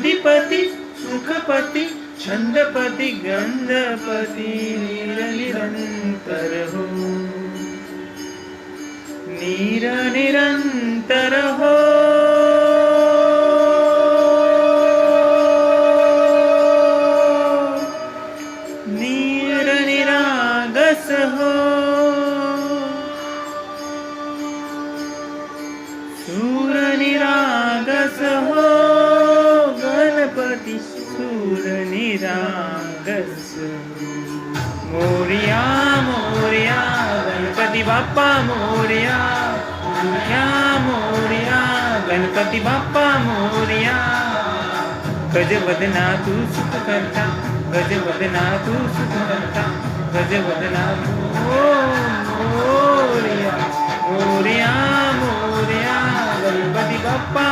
अधिपती सुखपती छंदपती गंधपती निरंतर हो निरंतर हो निरागस हो सूर निरागस हो गणपती सूर निरागस मोरया मोरया गणपती बाप्पा मोरया मोरया मोरया गणपती बाप्पा मोरया गजवदना तू सुख करता गजवदना तू सुख करता गजवदना मोरया मोरया मोरया गणपती बाप्पा